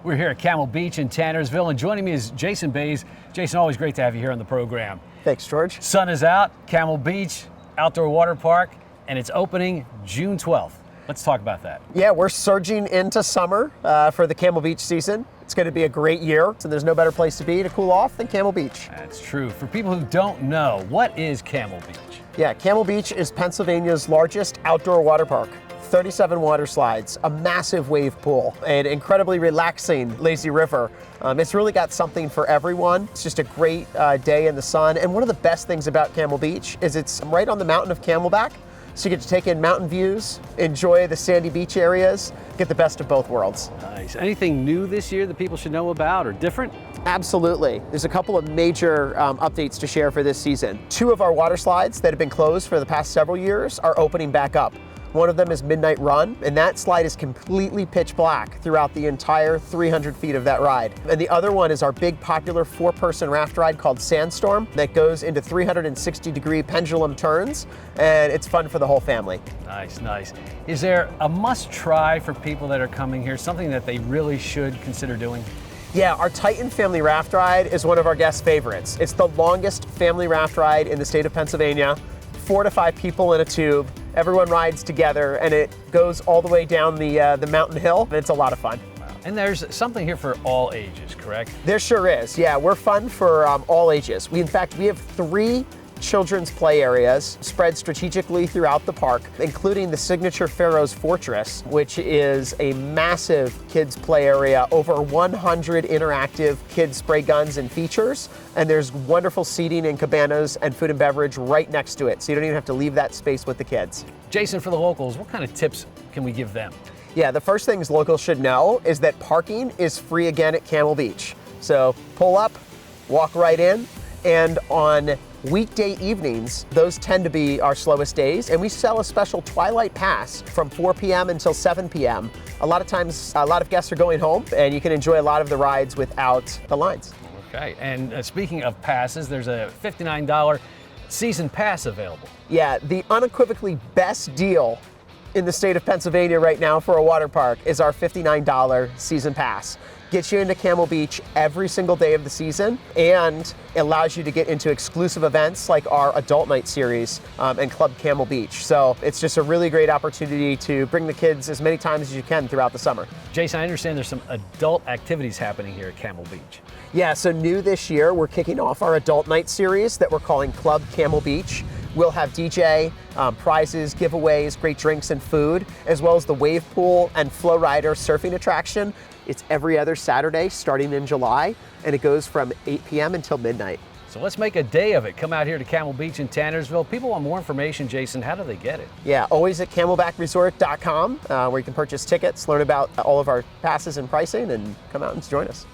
We're here at Camel Beach in Tannersville, and joining me is Jason Bays. Jason, always great to have you here on the program. Thanks, George. Sun is out, Camelbeach Outdoor Waterpark, and it's opening June 12th. Let's talk about that. Yeah, we're surging into summer for the Camel Beach season. It's going to be a great year, so there's no better place to be to cool off than Camel Beach. That's true. For people who don't know, what is Camel Beach? Yeah, Camel Beach is Pennsylvania's largest outdoor water park. 37 water slides, a massive wave pool, an incredibly relaxing lazy river. It's really got something for everyone. It's just a great day in the sun. And one of the best things about Camel Beach is it's right on the mountain of Camelback. So you get to take in mountain views, enjoy the sandy beach areas, get the best of both worlds. Nice. Anything new this year that people should know about or different? Absolutely. There's a couple of major updates to share for this season. 2 of our water slides that have been closed for the past several years are opening back up. One of them is Midnight Run, and that slide is completely pitch black throughout the entire 300 feet of that ride. And the other one is our big popular 4-person raft ride called Sandstorm that goes into 360-degree pendulum turns, and it's fun for the whole family. Nice, nice. Is there a must-try for people that are coming here, something that they really should consider doing? Yeah, our Titan Family Raft Ride is one of our guest favorites. It's the longest family raft ride in the state of Pennsylvania. 4 to 5 people in a tube. Everyone rides together, and it goes all the way down the mountain hill, and it's a lot of fun. Wow. And there's something here for all ages, correct? There sure is. Yeah, we're fun for all ages. In fact, we have 3 children's play areas spread strategically throughout the park, including the signature Pharaoh's Fortress, which is a massive kids play area, over 100 interactive kids spray guns and features, and there's wonderful seating and cabanas and food and beverage right next to it, so you don't even have to leave that space with the kids. Jason, for the locals, what kind of tips can we give them? Yeah, the first things locals should know is that parking is free again at Camel Beach. So pull up, walk right in, and on weekday evenings, those tend to be our slowest days, and we sell a special Twilight Pass from 4 p.m. until 7 p.m. A lot of times, a lot of guests are going home, and you can enjoy a lot of the rides without the lines. Okay, and speaking of passes, there's a $59 season pass available. Yeah, the unequivocally best deal in the state of Pennsylvania right now for a water park is our $59 season pass. Gets you into Camel Beach every single day of the season and allows you to get into exclusive events like our Adult Night series and Club Camel Beach. So it's just a really great opportunity to bring the kids as many times as you can throughout the summer. Jason, I understand there's some adult activities happening here at Camel Beach. Yeah, so new this year, we're kicking off our Adult Night series that we're calling Club Camel Beach. We'll have DJ, prizes, giveaways, great drinks and food, as well as the wave pool and flow rider surfing attraction. It's every other Saturday starting in July, and it goes from 8 p.m. until midnight. So let's make a day of it. Come out here to Camel Beach in Tannersville. People want more information, Jason. How do they get it? Yeah, always at camelbackresort.com, where you can purchase tickets, learn about all of our passes and pricing, and come out and join us.